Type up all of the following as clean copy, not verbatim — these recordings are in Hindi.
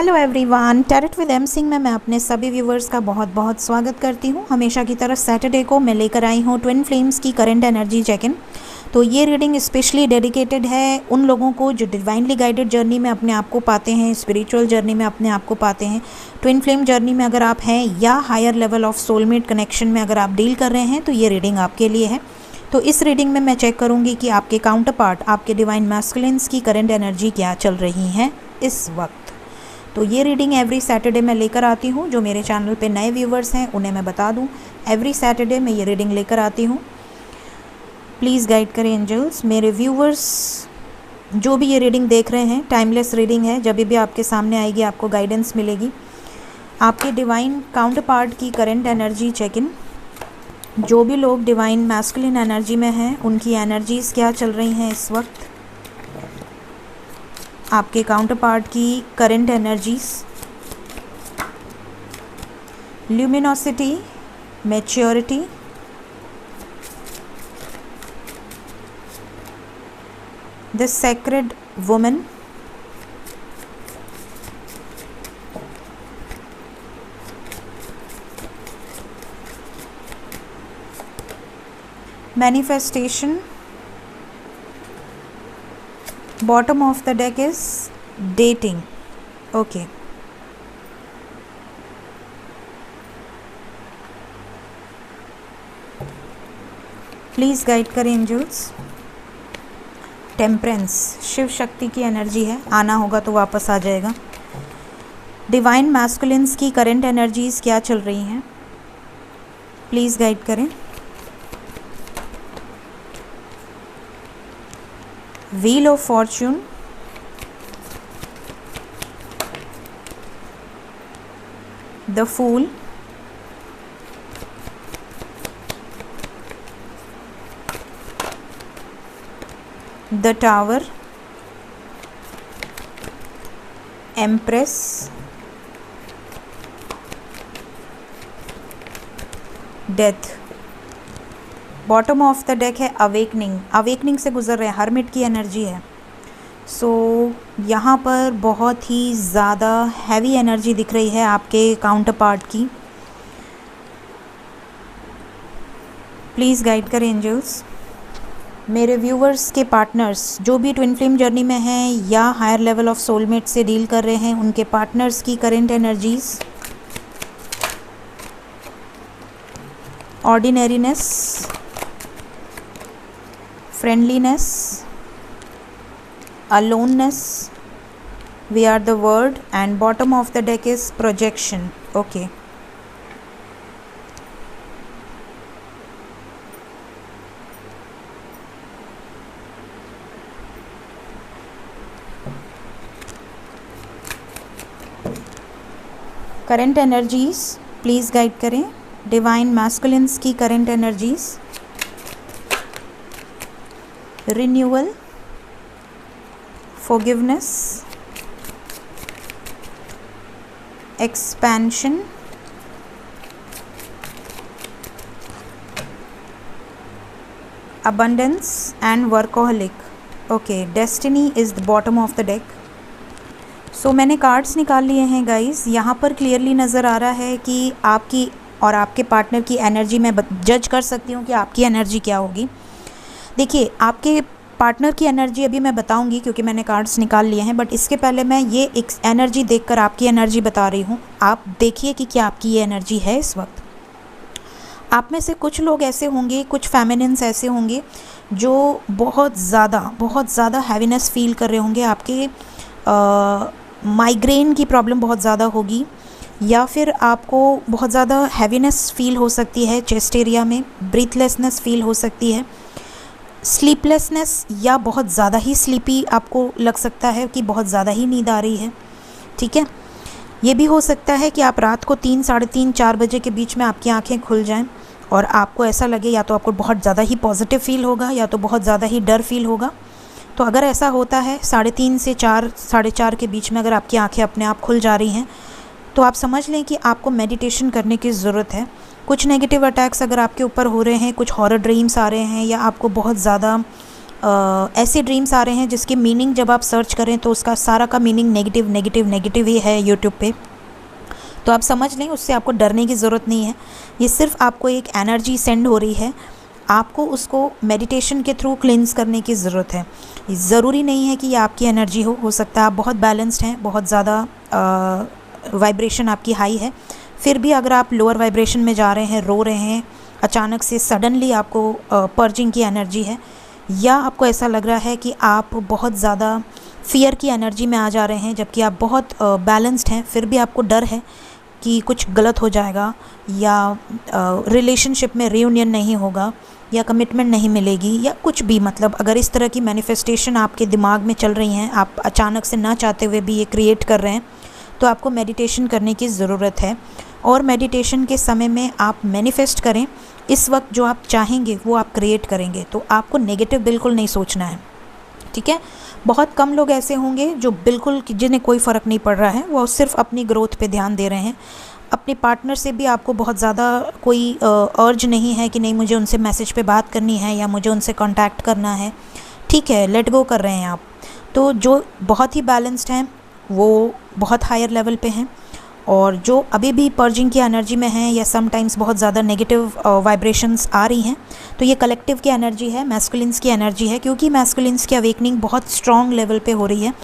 Hello everyone, tarot with M Singh में मैं अपने सभी व्यूवर्स का बहुत बहुत स्वागत करती हूँ। हमेशा की तरह सैटरडे को मैं लेकर आई हूँ ट्विन फ्लेम्स की करंट एनर्जी चेक इन। तो ये रीडिंग स्पेशली डेडिकेटेड है उन लोगों को जो डिवाइनली गाइडेड जर्नी में अपने आप को पाते हैं, स्पिरिचुअल जर्नी में अपने आप को पाते हैं। ट्विन फ्लेम जर्नी में अगर आप हैं या higher level of soulmate connection में अगर आप डील कर रहे हैं तो ये रीडिंग आपके लिए है। तो इस रीडिंग में मैं चेक करूँगी कि आपके काउंटर पार्ट, आपके डिवाइन मैस्कुलिन्स की करंट एनर्जी क्या चल रही हैं इस वक्त। तो ये रीडिंग एवरी सैटरडे मैं लेकर आती हूँ। जो मेरे चैनल पे नए व्यूवर्स हैं उन्हें मैं बता दूँ, एवरी सैटरडे मैं ये रीडिंग लेकर आती हूँ। प्लीज़ गाइड करें एंजल्स। मेरे व्यूवर्स जो भी ये रीडिंग देख रहे हैं, टाइमलेस रीडिंग है, जब भी आपके सामने आएगी आपको गाइडेंस मिलेगी। आपके डिवाइन काउंटर पार्ट की करंट एनर्जी चेक इन। जो भी लोग डिवाइन मैस्कुलिन एनर्जी में हैं उनकी एनर्जीज़ क्या चल रही हैं इस वक्त। आपके काउंटर पार्ट की current energies, luminosity, maturity, the sacred woman, manifestation. Bottom of the deck is dating. Okay. Please guide करें एंजल्स। टेम्परेंस, शिव शक्ति की एनर्जी है, आना होगा तो वापस आ जाएगा। डिवाइन मैस्कुलिन्स की करंट एनर्जीज क्या चल रही हैं, प्लीज़ गाइड करें। Wheel of Fortune, the Fool, the Tower, Empress, Death। Bottom of the deck है अवेकनिंग। अवेकनिंग से गुजर रहे हैं, हर्मिट की एनर्जी है। सो यहाँ पर बहुत ही ज़्यादा हैवी एनर्जी दिख रही है आपके काउंटर पार्ट की। प्लीज़ गाइड करें एंजल्स। मेरे व्यूवर्स के पार्टनर्स जो भी ट्विन फ्लेम जर्नी में हैं या हायर लेवल ऑफ सोलमेट से डील कर रहे हैं, उनके पार्टनर्स की current energies, ordinariness, friendliness, aloneness, we are the word, and bottom of the deck is projection. Okay. Current energies please guide करें। डिवाइन मैस्कुलिन्स की current energies, renewal, forgiveness, expansion, abundance and workaholic. Okay, destiny is the bottom of the deck. So मैंने कार्ड्स निकाल लिए हैं गाइस। यहाँ पर क्लियरली नज़र आ रहा है कि आपकी और आपके पार्टनर की एनर्जी मैं जज कर सकती हूँ कि आपकी एनर्जी क्या होगी। देखिए, आपके पार्टनर की एनर्जी अभी मैं बताऊंगी क्योंकि मैंने कार्ड्स निकाल लिए हैं, बट इसके पहले मैं ये एक एनर्जी देखकर आपकी एनर्जी बता रही हूँ। आप देखिए कि क्या आपकी ये एनर्जी है इस वक्त। आप में से कुछ लोग ऐसे होंगे, कुछ फेमिनिन्स ऐसे होंगे जो बहुत ज़्यादा हैवीनेस फील कर रहे होंगे। आपके माइग्रेन की प्रॉब्लम बहुत ज़्यादा होगी, या फिर आपको बहुत ज़्यादा हैवीनेस फील हो सकती है चेस्ट एरिया में, ब्रीथलेसनेस फील हो सकती है, स्लीपलेसनेस, या बहुत ज़्यादा ही स्लीपी आपको लग सकता है कि बहुत ज़्यादा ही नींद आ रही है। ठीक है, ये भी हो सकता है कि आप रात को 3, साढ़े 3, 4 बजे के बीच में आपकी आंखें खुल जाएं और आपको ऐसा लगे या तो आपको बहुत ज़्यादा ही पॉजिटिव फील होगा या तो बहुत ज़्यादा ही डर फील होगा। तो अगर ऐसा होता है 3:30 से 4, साढ़े 4 के बीच में अगर आपकी आँखें अपने आप खुल जा रही हैं तो आप समझ लें कि आपको मेडिटेशन करने की ज़रूरत है। कुछ नेगेटिव अटैक्स अगर आपके ऊपर हो रहे हैं, कुछ हॉरर ड्रीम्स आ रहे हैं, या आपको बहुत ज़्यादा ऐसे ड्रीम्स आ रहे हैं जिसके मीनिंग जब आप सर्च करें तो उसका सारा का मीनिंग नेगेटिव नेगेटिव नेगेटिव ही है यूट्यूब पे। तो आप समझ लें, उससे आपको डरने की ज़रूरत नहीं है। ये सिर्फ आपको एक एनर्जी सेंड हो रही है, आपको उसको मेडिटेशन के थ्रू क्लींस करने की ज़रूरत है। ज़रूरी नहीं है कि ये आपकी एनर्जी हो सकता है आप बहुत बैलेंस्ड हैं, बहुत ज़्यादा वाइब्रेशन आपकी हाई है, फिर भी अगर आप लोअर वाइब्रेशन में जा रहे हैं, रो रहे हैं, अचानक से सडनली आपको पर्जिंग की एनर्जी है, या आपको ऐसा लग रहा है कि आप बहुत ज़्यादा फियर की एनर्जी में आ जा रहे हैं जबकि आप बहुत बैलेंस्ड हैं, फिर भी आपको डर है कि कुछ गलत हो जाएगा या रिलेशनशिप में रियूनियन नहीं होगा या कमिटमेंट नहीं मिलेगी या कुछ भी, मतलब अगर इस तरह की मैनिफेस्टेशन आपके दिमाग में चल रही हैं, आप अचानक से ना चाहते हुए भी ये क्रिएट कर रहे हैं, तो आपको मेडिटेशन करने की ज़रूरत है। और मेडिटेशन के समय में आप मैनिफेस्ट करें, इस वक्त जो आप चाहेंगे वो आप क्रिएट करेंगे। तो आपको नेगेटिव बिल्कुल नहीं सोचना है, ठीक है। बहुत कम लोग ऐसे होंगे जो बिल्कुल, जिन्हें कोई फ़र्क नहीं पड़ रहा है, वो सिर्फ अपनी ग्रोथ पे ध्यान दे रहे हैं। अपने पार्टनर से भी आपको बहुत ज़्यादा कोई अर्ज नहीं है कि नहीं मुझे उनसे मैसेज पे बात करनी है या मुझे उनसे कांटेक्ट करना है, ठीक है, लेट गो कर रहे हैं आप। तो जो बहुत ही बैलेंस्ड हैं वो बहुत हायर लेवल पे हैं, और जो अभी भी पर्जिंग की एनर्जी में हैं या समटाइम्स बहुत ज़्यादा नेगेटिव वाइब्रेशंस आ रही हैं, तो ये कलेक्टिव की एनर्जी है, मैस्कुलिन्स की एनर्जी है, क्योंकि मैस्कुलिन्स की अवेकनिंग बहुत स्ट्रॉन्ग लेवल पे हो रही है।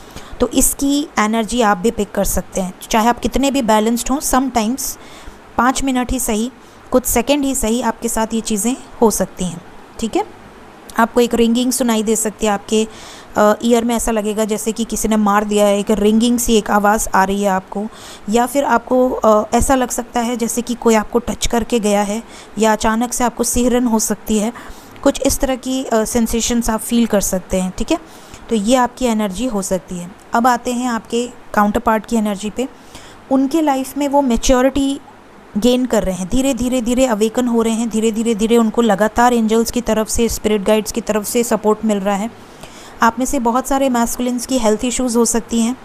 तो इसकी एनर्जी आप भी पिक कर सकते हैं, चाहे आप कितने भी बैलेंस्ड हों। समटाइम्स 5 मिनट ही सही, कुछ सेकेंड ही सही, आपके साथ ये चीज़ें हो सकती हैं, ठीक है। आपको एक रिंगिंग सुनाई दे सकती है, आपके ईयर में ऐसा लगेगा जैसे कि किसी ने मार दिया है, एक रिंगिंग सी एक आवाज़ आ रही है आपको, या फिर आपको ऐसा लग सकता है जैसे कि कोई आपको टच करके गया है, या अचानक से आपको सिहरन हो सकती है, कुछ इस तरह की सेंसेशंस आप फील कर सकते हैं, ठीक है। तो ये आपकी एनर्जी हो सकती है। अब आते हैं आपके काउंटर पार्ट की एनर्जी पे। उनके लाइफ में वो मैच्योरिटी गेन कर रहे हैं, धीरे धीरे धीरे अवेकन हो रहे हैं, धीरे धीरे धीरे उनको लगातार एंजल्स की तरफ से, स्पिरिट गाइड्स की तरफ से सपोर्ट मिल रहा है। आप में से बहुत सारे मैस्कुलिन्स की हेल्थ इश्यूज़ हो सकती हैं,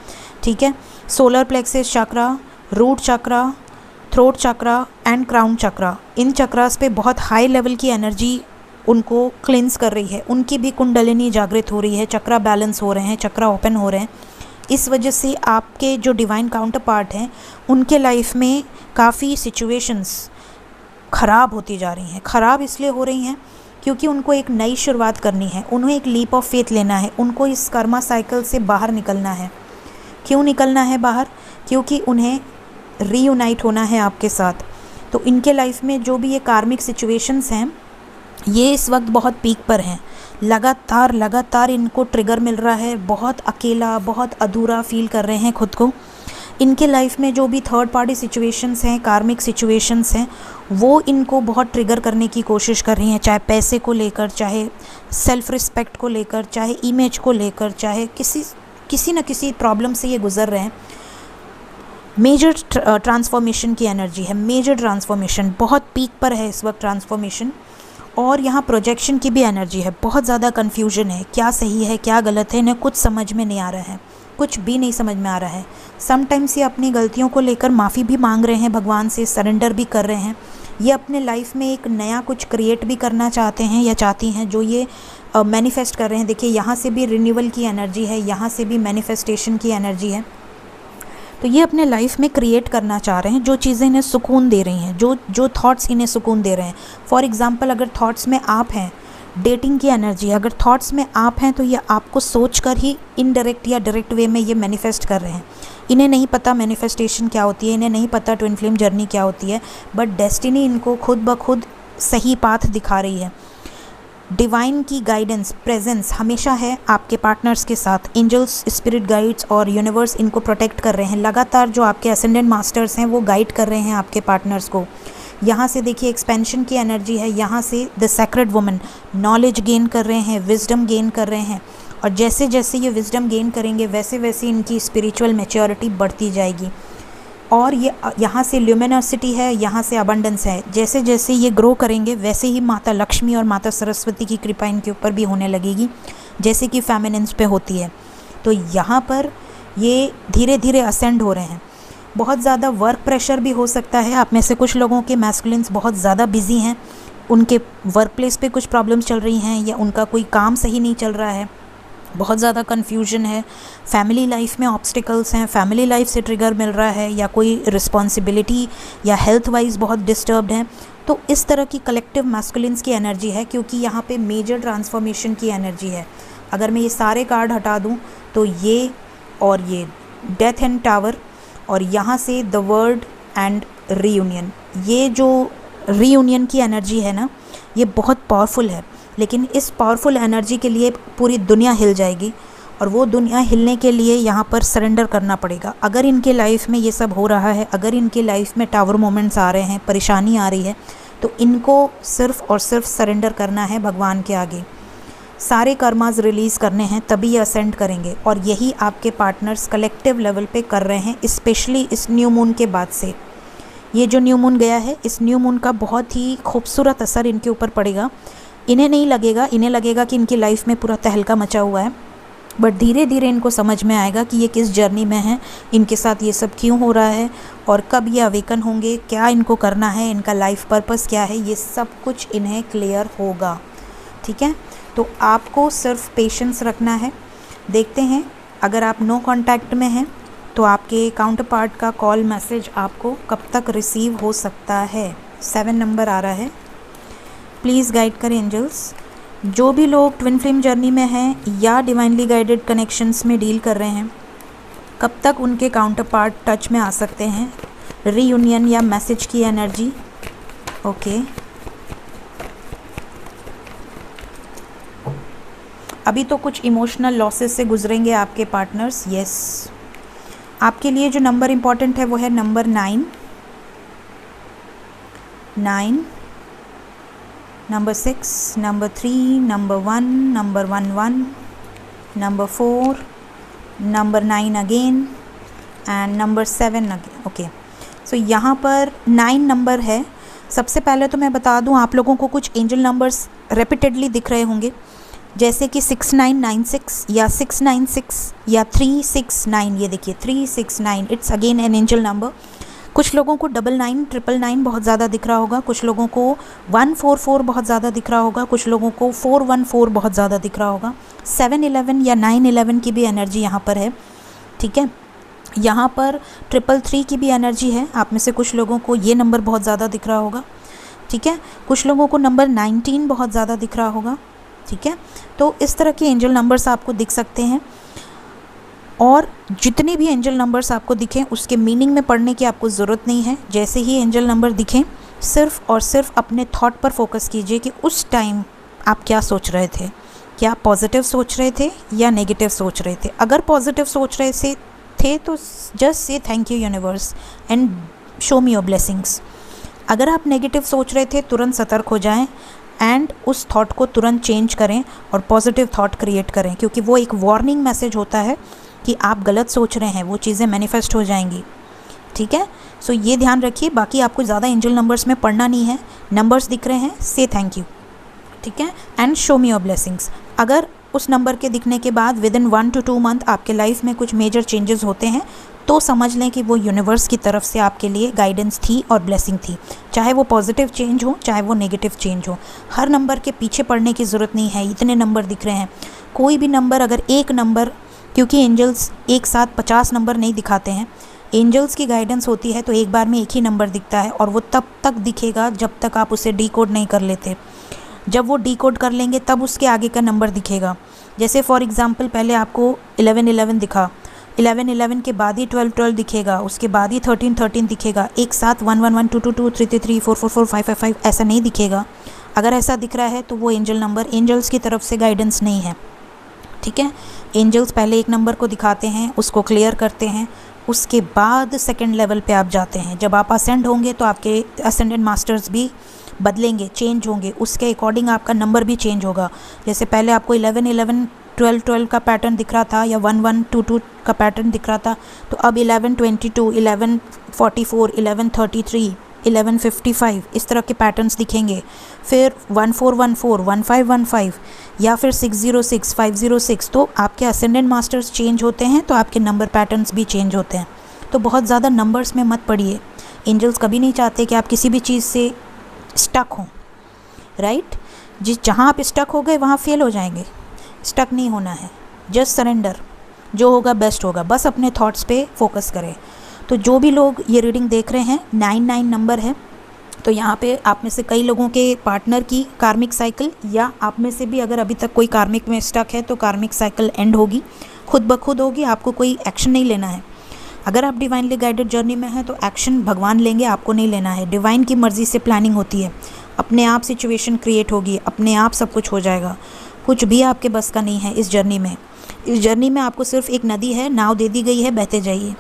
ठीक है। Solar plexus chakra, root chakra, throat chakra and crown chakra, इन चक्रास पे बहुत हाई लेवल की एनर्जी उनको क्लिंस कर रही है। उनकी भी कुंडलिनी जागृत हो रही है, चक्रा बैलेंस हो रहे हैं, चक्रा ओपन हो रहे हैं। इस वजह से आपके जो डिवाइन काउंटर पार्ट हैं उनके लाइफ में काफ़ी सिचुएशंस ख़राब होती जा रही हैं। ख़राब इसलिए हो रही हैं क्योंकि उनको एक नई शुरुआत करनी है, उन्हें एक लीप ऑफ फेथ लेना है, उनको इस कर्मा साइकिल से बाहर निकलना है। क्यों निकलना है बाहर? क्योंकि उन्हें रीयूनाइट होना है आपके साथ। तो इनके लाइफ में जो भी ये कार्मिक सिचुएशंस हैं ये इस वक्त बहुत पीक पर हैं, लगातार इनको ट्रिगर मिल रहा है, बहुत अकेला, बहुत अधूरा फील कर रहे हैं खुद को। इनके लाइफ में जो भी थर्ड पार्टी सिचुएशंस हैं, कार्मिक सिचुएशंस हैं, वो इनको बहुत ट्रिगर करने की कोशिश कर रही हैं, चाहे पैसे को लेकर, चाहे सेल्फ रिस्पेक्ट को लेकर, चाहे इमेज को लेकर, चाहे किसी न किसी प्रॉब्लम से ये गुजर रहे हैं। मेजर ट्रांसफॉर्मेशन की एनर्जी है, मेजर ट्रांसफॉर्मेशन बहुत पीक पर है इस वक्त ट्रांसफॉर्मेशन। और यहाँ प्रोजेक्शन की भी एनर्जी है, बहुत ज़्यादा कन्फ्यूजन है, क्या सही है क्या गलत है, इन्हें कुछ समझ में नहीं आ रहा है, कुछ भी नहीं समझ में आ रहा है। समटाइम्स ये अपनी गलतियों को लेकर माफ़ी भी मांग रहे हैं भगवान से, सरेंडर भी कर रहे हैं। ये अपने लाइफ में एक नया कुछ क्रिएट भी करना चाहते हैं या चाहती हैं, जो ये मैनिफेस्ट कर रहे हैं। देखिए यहाँ से भी रिन्यूअल की एनर्जी है, यहाँ से भी मैनिफेस्टेशन की एनर्जी है। तो ये अपने लाइफ में क्रिएट करना चाह रहे हैं जो चीज़ें इन्हें सुकून दे रही हैं, जो थॉट्स इन्हें सुकून दे रहे हैं। फॉर एग्ज़ाम्पल, अगर थॉट्स में आप हैं, डेटिंग की एनर्जी, अगर थॉट्स में आप हैं तो ये आपको सोचकर ही इनडायरेक्ट या डायरेक्ट वे में ये मैनिफेस्ट कर रहे हैं। इन्हें नहीं पता मैनिफेस्टेशन क्या होती है, इन्हें नहीं पता ट्विन फ्लेम जर्नी क्या होती है, बट डेस्टिनी इनको खुद ब खुद सही पाथ दिखा रही है। डिवाइन की गाइडेंस, प्रेजेंस हमेशा है आपके पार्टनर्स के साथ। एंजल्स, स्पिरिट गाइड्स और यूनिवर्स इनको प्रोटेक्ट कर रहे हैं। लगातार जो आपके असेंडेंट मास्टर्स हैं वो गाइड कर रहे हैं आपके पार्टनर्स को। यहाँ से देखिए एक्सपेंशन की एनर्जी है, यहाँ से the sacred woman knowledge gain कर रहे हैं, विजडम गेन कर रहे हैं, और जैसे जैसे ये विजडम गेन करेंगे वैसे वैसे इनकी स्पिरिचुअल मैच्योरिटी बढ़ती जाएगी। और ये यहाँ से ल्यूमिनोसिटी है, यहाँ से अबंडेंस है। जैसे जैसे ये ग्रो करेंगे वैसे ही माता लक्ष्मी और माता सरस्वती की कृपा इनके ऊपर भी होने लगेगी, जैसे कि फेमिनिन्स पे होती है। तो यहाँ पर ये धीरे धीरे असेंड हो रहे हैं। बहुत ज़्यादा वर्क प्रेशर भी हो सकता है। आप में से कुछ लोगों के मैस्कुलिन्स बहुत ज़्यादा बिजी हैं, उनके वर्क प्लेस पे कुछ प्रॉब्लम्स चल रही हैं या उनका कोई काम सही नहीं चल रहा है, बहुत ज़्यादा कन्फ्यूजन है, फैमिली लाइफ में ऑब्स्टिकल्स हैं, फैमिली लाइफ से ट्रिगर मिल रहा है, या कोई रिस्पॉन्सिबिलिटी या हेल्थ वाइज बहुत डिस्टर्ब्ड है, तो इस तरह की कलेक्टिव मैस्कुलिन्स की एनर्जी है, क्योंकि यहाँ पे मेजर ट्रांसफॉर्मेशन की एनर्जी है। अगर मैं ये सारे कार्ड हटा दूँ तो ये और ये डेथ एंड टावर, और यहाँ से द वर्ड एंड रीयूनियन, ये जो रीयूनियन की एनर्जी है ना, ये बहुत पावरफुल है। लेकिन इस पावरफुल एनर्जी के लिए पूरी दुनिया हिल जाएगी, और वो दुनिया हिलने के लिए यहाँ पर सरेंडर करना पड़ेगा। अगर इनके लाइफ में ये सब हो रहा है, अगर इनके लाइफ में टावर मोमेंट्स आ रहे हैं, परेशानी आ रही है, तो इनको सिर्फ़ और सिर्फ सरेंडर करना है भगवान के आगे। सारे कर्मास रिलीज़ करने हैं, तभी ये असेंड करेंगे, और यही आपके पार्टनर्स कलेक्टिव लेवल पे कर रहे हैं, स्पेशली इस न्यू मून के बाद से। ये जो न्यू मून गया है, इस न्यू मून का बहुत ही खूबसूरत असर इनके ऊपर पड़ेगा। इन्हें नहीं लगेगा, इन्हें लगेगा कि इनकी लाइफ में पूरा तहलका मचा हुआ है, बट धीरे धीरे इनको समझ में आएगा कि ये किस जर्नी में है, इनके साथ ये सब क्यों हो रहा है, और कब ये अवेकन होंगे, क्या इनको करना है, इनका लाइफ पर्पस क्या है, ये सब कुछ इन्हें क्लियर होगा। ठीक है, तो आपको सिर्फ पेशेंस रखना है। देखते हैं, अगर आप नो कांटेक्ट में हैं तो आपके काउंटर पार्ट का कॉल मैसेज आपको कब तक रिसीव हो सकता है। 7 नंबर आ रहा है, प्लीज़ गाइड करें एंजल्स। जो भी लोग ट्विन फ्लेम जर्नी में हैं या डिवाइनली गाइडेड कनेक्शंस में डील कर रहे हैं, कब तक उनके काउंटर पार्ट टच में आ सकते हैं, रीयूनियन या मैसेज की एनर्जी। ओके, अभी तो कुछ इमोशनल लॉसेस से गुजरेंगे आपके पार्टनर्स। यस, आपके लिए जो नंबर इम्पॉर्टेंट है वो है number 9, number 6, number 3, number 1, number 11, number 4, number 9 again and number 7 again. Okay, so यहाँ पर 9 नंबर है। सबसे पहले तो मैं बता दूँ, आप लोगों को कुछ एंजल नंबर्स रिपीटेडली दिख रहे होंगे, जैसे कि 6996 या 696 या 369। ये देखिए 369, it's again an angel number. कुछ लोगों को 99, 999 बहुत ज़्यादा दिख रहा होगा, कुछ लोगों को 144 बहुत ज़्यादा दिख रहा होगा, कुछ लोगों को 414 बहुत ज़्यादा दिख रहा होगा। 711 या 911 की भी एनर्जी यहाँ पर है। ठीक है, यहाँ पर 333 की भी एनर्जी है। आप में से कुछ लोगों को ये नंबर बहुत ज़्यादा दिख रहा होगा। ठीक है, कुछ लोगों को नंबर 19 बहुत ज़्यादा दिख रहा होगा। ठीक है, तो इस तरह के एंजल नंबर्स आपको दिख सकते हैं, और जितने भी एंजल नंबर्स आपको दिखें उसके मीनिंग में पढ़ने की आपको ज़रूरत नहीं है। जैसे ही एंजल नंबर दिखें, सिर्फ़ और सिर्फ अपने थॉट पर फोकस कीजिए कि उस टाइम आप क्या सोच रहे थे, क्या आप पॉजिटिव सोच रहे थे या नेगेटिव सोच रहे थे। अगर पॉजिटिव सोच रहे थे तो just say thank you universe and show me your blessings. अगर आप नेगेटिव सोच रहे थे, तुरंत सतर्क हो जाएं एंड उस थॉट को तुरंत चेंज करें और पॉजिटिव थॉट क्रिएट करें, क्योंकि वो एक वार्निंग मैसेज होता है कि आप गलत सोच रहे हैं, वो चीज़ें मैनिफेस्ट हो जाएंगी। ठीक है, सो ये ध्यान रखिए। बाकी आपको ज़्यादा एंजल नंबर्स में पढ़ना नहीं है, नंबर्स दिख रहे हैं, से थैंक यू। ठीक है, and show me your blessings. अगर उस नंबर के दिखने के बाद विदिन 1 to 2 मंथ आपके लाइफ में कुछ मेजर चेंजेस होते हैं, तो समझ लें कि वो यूनिवर्स की तरफ से आपके लिए गाइडेंस थी और ब्लेसिंग थी, चाहे वो पॉजिटिव चेंज हो चाहे वो नेगेटिव चेंज हो। हर नंबर के पीछे पड़ने की ज़रूरत नहीं है, इतने नंबर दिख रहे हैं। कोई भी नंबर, अगर एक नंबर, क्योंकि एंजल्स एक साथ 50 नंबर नहीं दिखाते हैं, एंजल्स की गाइडेंस होती है तो एक बार में एक ही नंबर दिखता है, और वो तब तक दिखेगा जब तक आप उसे डिकोड नहीं कर लेते। जब वो डिकोड कर लेंगे तब उसके आगे का नंबर दिखेगा। जैसे फॉर एग्जांपल, पहले आपको 1111 दिखा, 1111 के बाद ही 1212 दिखेगा, उसके बाद ही 1313 दिखेगा, एक साथ 111 222 333 444 555 ऐसा नहीं दिखेगा। अगर ऐसा दिख रहा है तो वो एंजल नंबर, एंजल्स की तरफ से गाइडेंस नहीं है। ठीक है, एंजल्स पहले एक नंबर को दिखाते हैं, उसको क्लियर करते हैं, उसके बाद सेकंड लेवल पे आप जाते हैं। जब आप असेंड होंगे तो आपके असेंडेंट मास्टर्स भी बदलेंगे, चेंज होंगे, उसके अकॉर्डिंग आपका नंबर भी चेंज होगा। जैसे पहले आपको 1111 1212 का पैटर्न दिख रहा था या 1122 का पैटर्न दिख रहा था, तो अब 1122 1144 1133 1155 इस तरह के पैटर्न्स दिखेंगे। फिर 1414 1515 या फिर 606 506। तो आपके असेंडेंट मास्टर्स चेंज होते हैं तो आपके नंबर पैटर्न्स भी चेंज होते हैं। तो बहुत ज़्यादा नंबर्स में मत पड़िए। एंजल्स कभी नहीं चाहते कि आप किसी भी चीज़ से स्टक हों। राइट। जहाँ आप स्टक हो गए वहाँ फेल हो जाएंगे, स्टक नहीं होना है, जस्ट सरेंडर, जो होगा बेस्ट होगा, बस अपने थॉट्स पे फोकस करें। तो जो भी लोग ये रीडिंग देख रहे हैं, 99 नंबर है, तो यहाँ पे आप में से कई लोगों के पार्टनर की कार्मिक साइकिल, या आप में से भी अगर अभी तक कोई कार्मिक में स्टक है तो कार्मिक साइकिल एंड होगी, खुद ब खुद होगी, आपको कोई एक्शन नहीं लेना है। अगर आप डिवाइनली गाइडेड जर्नी में हैं तो एक्शन भगवान लेंगे, आपको नहीं लेना है। डिवाइन की मर्ज़ी से प्लानिंग होती है, अपने आप सिचुएशन क्रिएट होगी, अपने आप सब कुछ हो जाएगा। कुछ भी आपके बस का नहीं है इस जर्नी में। इस जर्नी में आपको सिर्फ एक नदी है, नाव दे दी गई है, बहते जाइए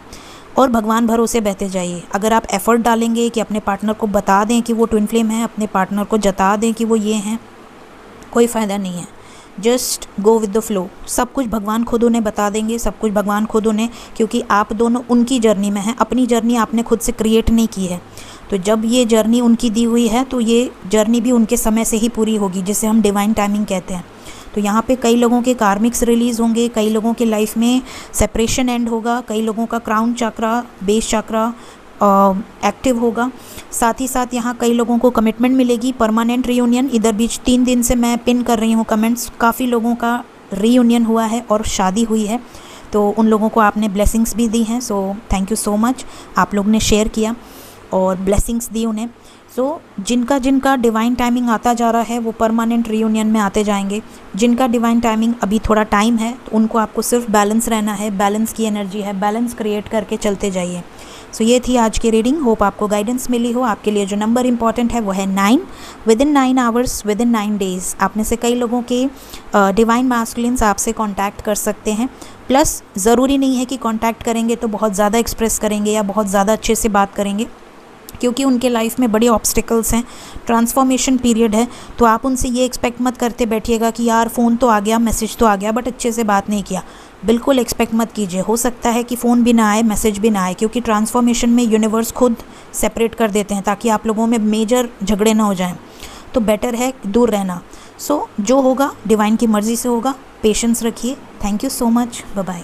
और भगवान भरोसे बहते जाइए। अगर आप एफ़र्ट डालेंगे कि अपने पार्टनर को बता दें कि वो ट्विन फ्लेम है, अपने पार्टनर को जता दें कि वो ये हैं, कोई फ़ायदा नहीं है। Just go with the flow. सब कुछ भगवान खुद उन्हें बता देंगे, सब कुछ भगवान खुद उन्हें, क्योंकि आप दोनों उनकी जर्नी में हैं, अपनी जर्नी आपने खुद से क्रिएट नहीं की है। तो जब ये जर्नी उनकी दी हुई है तो ये जर्नी भी उनके समय से ही पूरी होगी, जिसे हम डिवाइन टाइमिंग कहते हैं। तो यहाँ पे कई लोगों के कार्मिक्स रिलीज़ होंगे, कई लोगों के लाइफ में सेपरेशन एंड होगा, कई लोगों का क्राउन चक्रा, बेस चक्रा एक्टिव होगा। साथ ही साथ यहाँ कई लोगों को कमिटमेंट मिलेगी, परमानेंट रीयूनियन। इधर बीच 3 दिन से मैं पिन कर रही हूँ कमेंट्स, काफ़ी लोगों का रीयूनियन हुआ है और शादी हुई है, तो उन लोगों को आपने ब्लेसिंग्स भी दी हैं। So thank you so much, आप लोग ने शेयर किया और ब्लेसिंग्स दी उन्हें। सो जिनका जिनका डिवाइन टाइमिंग आता जा रहा है वो परमानेंट रीयूनियन में आते जाएंगे। जिनका डिवाइन टाइमिंग अभी थोड़ा टाइम है तो उनको आपको सिर्फ बैलेंस रहना है, बैलेंस की एनर्जी है, बैलेंस क्रिएट करके चलते जाइए। सो ये थी आज की रीडिंग, होप आपको गाइडेंस मिली हो। आपके लिए जो नंबर इंपॉर्टेंट है वो है 9, with in 9 hours, with in 9 days. आप में से कई लोगों के डिवाइन मास्कुलिन्स आपसे कांटेक्ट कर सकते हैं। प्लस ज़रूरी नहीं है कि कांटेक्ट करेंगे तो बहुत ज़्यादा एक्सप्रेस करेंगे या बहुत ज़्यादा अच्छे से बात करेंगे, क्योंकि उनके लाइफ में बड़े ऑब्स्टिकल्स हैं, ट्रांसफॉर्मेशन पीरियड है। तो आप उनसे ये एक्सपेक्ट मत करते बैठिएगा कि यार फ़ोन तो आ गया, मैसेज तो आ गया, बट अच्छे से बात नहीं किया। बिल्कुल एक्सपेक्ट मत कीजिए। हो सकता है कि फ़ोन भी ना आए, मैसेज भी ना आए, क्योंकि ट्रांसफॉर्मेशन में यूनिवर्स खुद सेपरेट कर देते हैं ताकि आप लोगों में मेजर झगड़े ना हो जाएं। तो बेटर है दूर रहना। सो जो होगा डिवाइन की मर्ज़ी से होगा। पेशेंस रखिए। Thank you so much, bye bye.